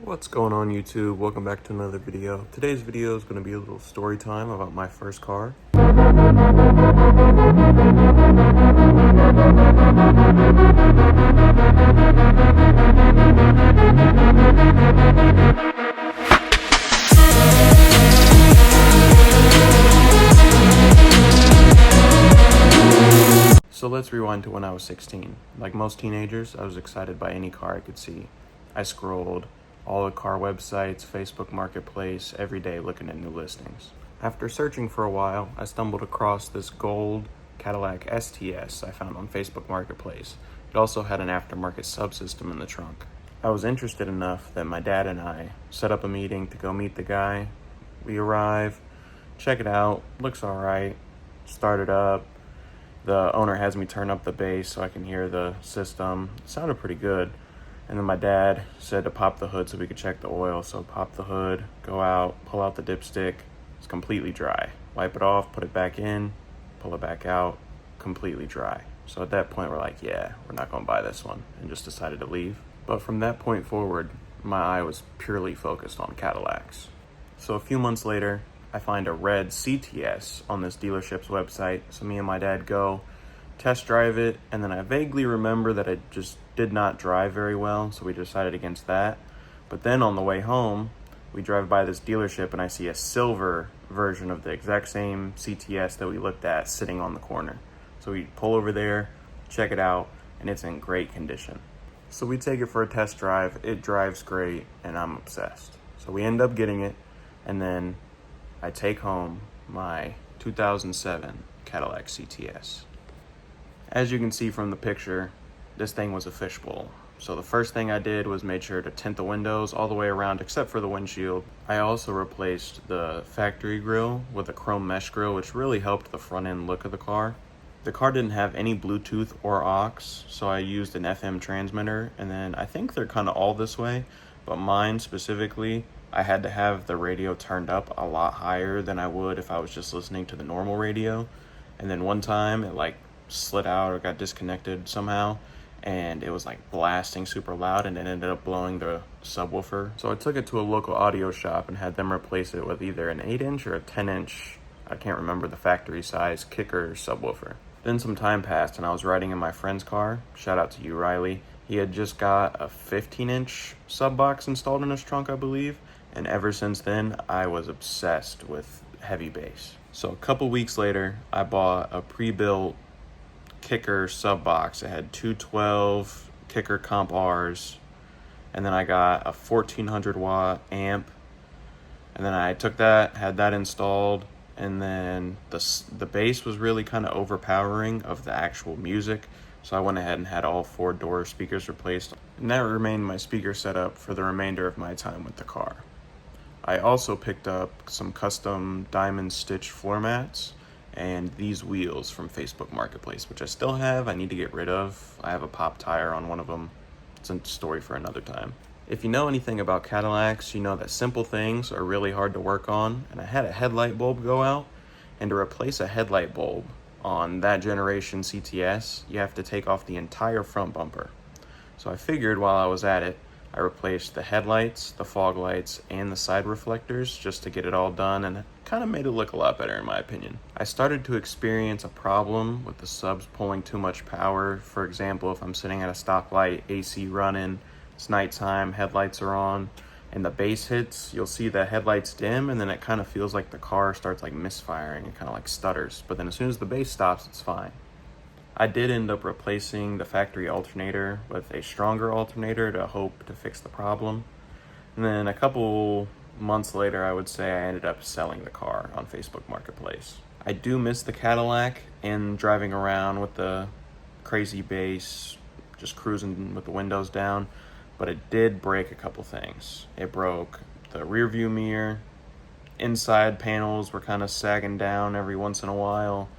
What's going on YouTube? Welcome back to another video. Today's video is going to be a little story time about my first car. So let's rewind to when I was 16. Like most teenagers, I was excited by any car I could see. I scrolled all the car websites, Facebook Marketplace, every day looking at new listings. After searching for a while, I stumbled across this gold Cadillac STS I found on Facebook Marketplace. It also had an aftermarket subsystem in the trunk. I was interested enough that my dad and I set up a meeting to go meet the guy. We arrive, check it out, looks alright, start it up. The owner has me turn up the bass so I can hear the system. It sounded pretty good. And then my dad said to pop the hood so we could check the oil. So pop the hood, go out, pull out the dipstick. It's completely dry. Wipe it off, put it back in, pull it back out, completely dry. So at that point we're like, yeah, we're not gonna buy this one, and just decided to leave. But from that point forward, my eye was purely focused on Cadillacs. So a few months later, I find a red CTS on this dealership's website. So me and my dad go test drive it, and then I vaguely remember that it just did not drive very well, so we decided against that. But then on the way home, we drive by this dealership and I see a silver version of the exact same CTS that we looked at sitting on the corner. So we pull over there, check it out, and it's in great condition. So we take it for a test drive. It drives great, and I'm obsessed. So we end up getting it, and then I take home my 2007 Cadillac CTS. As you can see from the picture, this thing was a fishbowl. So the first thing I did was made sure to tint the windows all the way around except for the windshield. I also replaced the factory grille with a chrome mesh grille, which really helped the front end look of the car. The car didn't have any Bluetooth or aux, so I used an FM transmitter, and then I think they're kind of all this way, but mine specifically, I had to have the radio turned up a lot higher than I would if I was just listening to the normal radio. And then one time it slid out or got disconnected somehow, and it was blasting super loud, and it ended up blowing the subwoofer. So I took it to a local audio shop and had them replace it with either an 8-inch or a 10-inch, I can't remember the factory size, kicker subwoofer. Then some time passed and I was riding in my friend's car. Shout out to you, Riley. He had just got a 15-inch sub box installed in his trunk, I believe. And ever since then, I was obsessed with heavy bass. So a couple weeks later, I bought a pre-built kicker sub box. It had 212 kicker comp R's, and then I got a 1400 watt amp, and then I took that, had that installed, and then the bass was really kind of overpowering of the actual music, so I went ahead and had all 4 door speakers replaced, and that remained my speaker setup for the remainder of my time with the car. I also picked up some custom diamond stitch floor mats and these wheels from Facebook Marketplace, which I still have. I need to get rid of. I have a pop tire on one of them. It's a story for another time. If you know anything about Cadillacs, you know that simple things are really hard to work on, and I had a headlight bulb go out, and to replace a headlight bulb on that generation CTS, you have to take off the entire front bumper. So I figured while I was at it, I replaced the headlights, the fog lights, and the side reflectors just to get it all done, and it kind of made it look a lot better in my opinion. I started to experience a problem with the subs pulling too much power. For example, if I'm sitting at a stoplight, AC running, it's nighttime, headlights are on, and the bass hits, you'll see the headlights dim, and then it kind of feels like the car starts misfiring and kind of stutters. But then as soon as the bass stops, it's fine. I did end up replacing the factory alternator with a stronger alternator to hope to fix the problem. And then a couple months later, I would say, I ended up selling the car on Facebook Marketplace. I do miss the Cadillac and driving around with the crazy bass, just cruising with the windows down, but it did break a couple things. It broke the rear view mirror, inside panels were kind of sagging down every once in a while.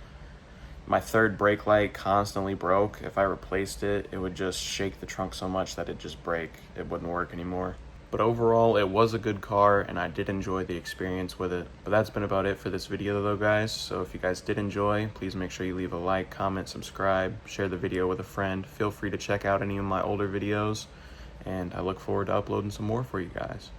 My third brake light constantly broke. If I replaced it, it would just shake the trunk so much that it'd just break. It wouldn't work anymore. But overall, it was a good car, and I did enjoy the experience with it. But that's been about it for this video though, guys. So if you guys did enjoy, please make sure you leave a like, comment, subscribe, share the video with a friend. Feel free to check out any of my older videos. and I look forward to uploading some more for you guys.